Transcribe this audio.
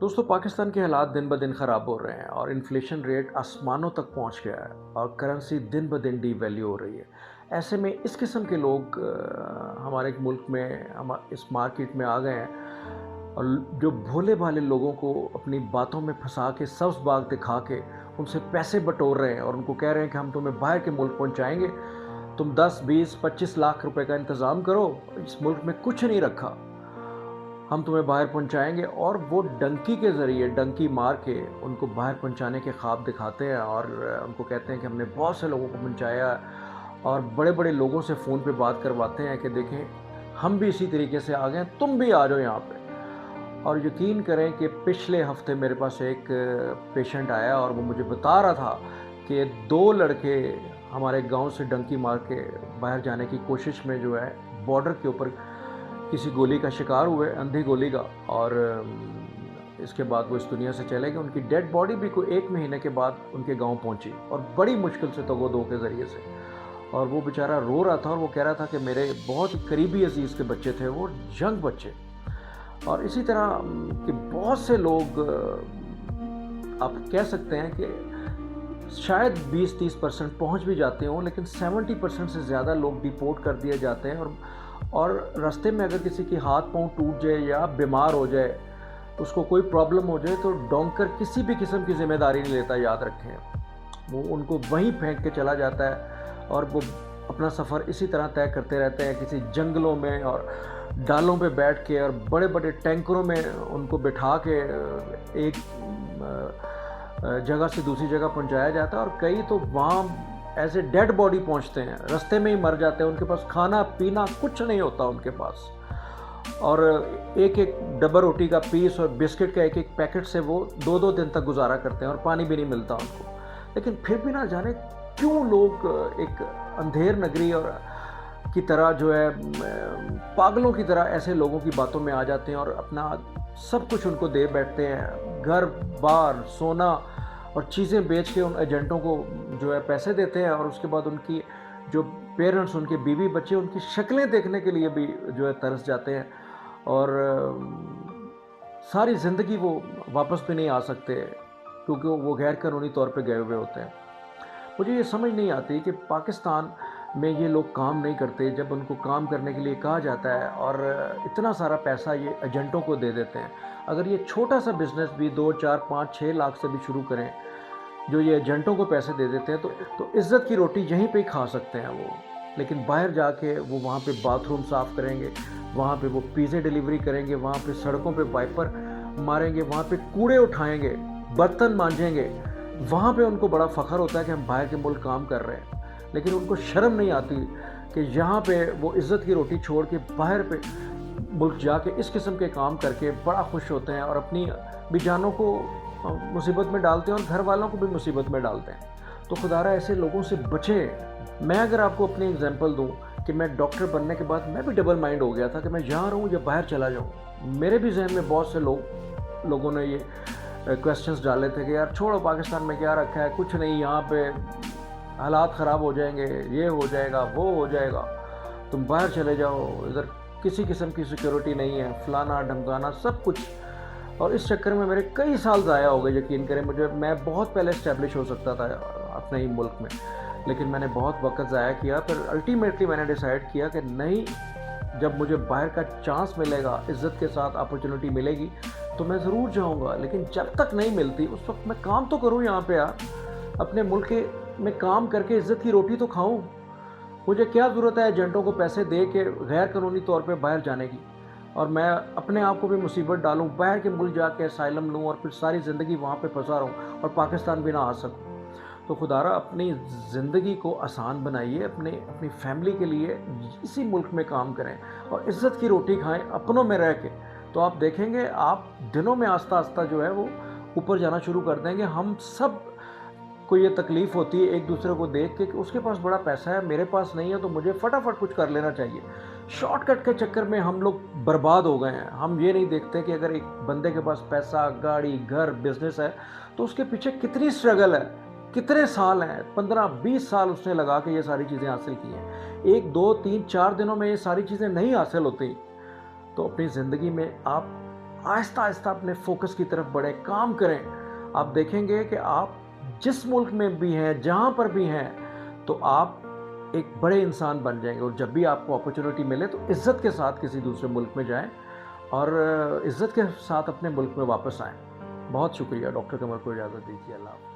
दोस्तों, पाकिस्तान के हालात दिन ब दिन ख़राब हो रहे हैं और इन्फ्लेशन रेट आसमानों तक पहुंच गया है और करेंसी दिन ब दिन डीवैल्यू हो रही है। ऐसे में इस किस्म के लोग हमारे मुल्क में इस मार्केट में आ गए हैं और जो भोले भाले लोगों को अपनी बातों में फंसा के सब्ज़ बाग दिखा के उनसे पैसे बटोर रहे हैं और उनको कह रहे हैं कि हम तुम्हें बाहर के मुल्क पहुंचाएंगे, तुम 10, 20, 25 लाख रुपए का इंतज़ाम करो, इस मुल्क में कुछ नहीं रखा, हम तुम्हें बाहर पहुंचाएंगे। और वो डंकी के ज़रिए डंकी मार के उनको बाहर पहुंचाने के ख्वाब दिखाते हैं और उनको कहते हैं कि हमने बहुत से लोगों को पहुंचाया और बड़े बड़े लोगों से फ़ोन पे बात करवाते हैं कि देखें हम भी इसी तरीके से आ गए, तुम भी आ जाओ यहाँ पे। और यकीन करें कि पिछले हफ्ते मेरे पास एक पेशेंट आया और वो मुझे बता रहा था कि 2 लड़के हमारे गांव से डंकी मार के बाहर जाने की कोशिश में जो है बॉर्डर के ऊपर किसी गोली का शिकार हुए, अंधी गोली का। और इसके बाद वो इस दुनिया से चले गए। उनकी डेड बॉडी भी कोई 1 महीने के बाद उनके गांव पहुंची और बड़ी मुश्किल से तगो-दो के ज़रिए से। और वो बेचारा रो रहा था और वो कह रहा था कि मेरे बहुत करीबी अजीज़ के बच्चे थे, वो यंग बच्चे। और इसी तरह कि बहुत से लोग आप कह सकते हैं कि शायद 20-30% पहुंच भी जाते हों, लेकिन 70% से ज़्यादा लोग डिपोर्ट कर दिए जाते हैं। और रास्ते में अगर किसी की हाथ पांव टूट जाए या बीमार हो जाए, उसको कोई प्रॉब्लम हो जाए, तो डोंकर किसी भी किस्म की ज़िम्मेदारी नहीं लेता, याद रखें। वो उनको वहीं फेंक के चला जाता है और वो अपना सफ़र इसी तरह तय करते रहते हैं, किसी जंगलों में और डालों पे बैठ के और बड़े बड़े टैंकरों में उनको बिठा के एक जगह से दूसरी जगह पहुंचाया जाता है। और कई तो वहाँ एज ए डेड बॉडी पहुंचते हैं, रास्ते में ही मर जाते हैं, उनके पास खाना पीना कुछ नहीं होता उनके पास। और एक एक डब्बा रोटी का पीस और बिस्किट का एक एक पैकेट से वो 2-2 दिन तक गुजारा करते हैं और पानी भी नहीं मिलता उनको। लेकिन फिर भी ना जाने क्यों लोग एक अंधेर नगरी और की तरह जो है पागलों की तरह ऐसे लोगों की बातों में आ जाते हैं और अपना सब कुछ उनको दे बैठते हैं, घर बार सोना और चीज़ें बेच के उन एजेंटों को जो है पैसे देते हैं। और उसके बाद उनकी जो पेरेंट्स, उनके बीवी बच्चे, उनकी शक्लें देखने के लिए भी जो है तरस जाते हैं और सारी ज़िंदगी वो वापस भी नहीं आ सकते क्योंकि वो गैर कानूनी तौर पे गए हुए होते हैं। मुझे ये समझ नहीं आती कि पाकिस्तान में ये लोग काम नहीं करते जब उनको काम करने के लिए कहा जाता है और इतना सारा पैसा ये एजेंटों को दे देते हैं। अगर ये छोटा सा बिज़नेस भी 2, 4, 5, 6 लाख से भी शुरू करें, जो ये एजेंटों को पैसे दे देते हैं, तो इज़्ज़त की रोटी यहीं पे ही खा सकते हैं वो। लेकिन बाहर जाके वो वहाँ पे बाथरूम साफ़ करेंगे, वहाँ पे वो पिज़्ज़े डिलीवरी करेंगे, वहाँ पे सड़कों पे वाइपर मारेंगे, वहाँ पे कूड़े उठाएंगे, बर्तन मांजेंगे। वहाँ पे उनको बड़ा फ़ख्र होता है कि हम बाहर के मुल्क काम कर रहे हैं। लेकिन उनको शर्म नहीं आती कि यहाँ पे वो इज़्ज़त की रोटी छोड़ के बाहर पे मुल्क जाके इस किस्म के काम करके बड़ा खुश होते हैं और अपनी भी जानों को मुसीबत में डालते हैं और घर वालों को भी मुसीबत में डालते हैं। तो खुदारा ऐसे लोगों से बचें। मैं अगर आपको अपनी एग्जांपल दूं कि मैं डॉक्टर बनने के बाद मैं भी डबल माइंड हो गया था कि मैं यहाँ रहूँ या बाहर चला जाऊँ। मेरे भी जहन में बहुत से लोगों ने ये क्वेश्चंस डाले थे कि यार छोड़ो, पाकिस्तान में क्या रखा है, कुछ नहीं, यहाँ पे हालात ख़राब हो जाएंगे, ये हो जाएगा, वो हो जाएगा, तुम बाहर चले जाओ, इधर किसी किस्म की सिक्योरिटी नहीं है, फलाना ढमकाना सब कुछ। और इस चक्कर में मेरे कई साल ज़ाया हो गए, यकीन करें मुझे। मैं बहुत पहले इस्टेब्लिश हो सकता था अपने ही मुल्क में, लेकिन मैंने बहुत वक्त ज़ाया किया। फिर अल्टीमेटली मैंने डिसाइड किया कि नहीं, जब मुझे बाहर का चांस मिलेगा, इज़्ज़त के साथ अपॉर्चुनिटी मिलेगी, तो मैं ज़रूर जाऊँगा। लेकिन जब तक नहीं मिलती उस वक्त मैं काम तो करूँ यहाँ पे यार, अपने मुल्क में काम करके इज़्ज़त की रोटी तो खाऊँ। मुझे क्या ज़रूरत है एजेंटों को पैसे दे के गैर कानूनी तौर पे बाहर जाने की, और मैं अपने आप को भी मुसीबत डालूँ, बाहर के मुल्क जाके असाइलम लूँ और फिर सारी ज़िंदगी वहाँ पे फंसा रहूँ और पाकिस्तान भी ना आ सकूँ। तो खुदारा अपनी ज़िंदगी को आसान बनाइए, अपनी फैमिली के लिए इसी मुल्क में काम करें और इज़्ज़त की रोटी खाएँ अपनों में रह के। तो आप देखेंगे आप दिनों में आस्ता आस्ता जो है वो ऊपर जाना शुरू कर देंगे। हम सब को ये तकलीफ़ होती है एक दूसरे को देख के कि उसके पास बड़ा पैसा है, मेरे पास नहीं है, तो मुझे फटाफट कुछ कर लेना चाहिए। शॉर्टकट के चक्कर में हम लोग बर्बाद हो गए हैं। हम ये नहीं देखते कि अगर एक बंदे के पास पैसा, गाड़ी, घर, बिजनेस है, तो उसके पीछे कितनी स्ट्रगल है, कितने साल हैं, 15-20 साल उसने लगा के ये सारी चीज़ें हासिल की हैं। 1, 2, 3, 4 दिनों में ये सारी चीज़ें नहीं हासिल होती। तो अपनी ज़िंदगी में आप آہستہ آہستہ اپنے فوکس کی طرف بڑھیں، کام کریں، آپ دیکھیں گے کہ آپ جس ملک میں بھی ہیں، جہاں پر بھی ہیں، تو آپ ایک بڑے انسان بن جائیں گے، اور جب بھی آپ کو اپرچونٹی ملے تو عزت کے ساتھ کسی دوسرے ملک میں جائیں اور عزت کے ساتھ اپنے ملک میں واپس آئیں۔ بہت شکریہ ڈاکٹر قمر کو اجازت دیجیے، اللہ حافظ۔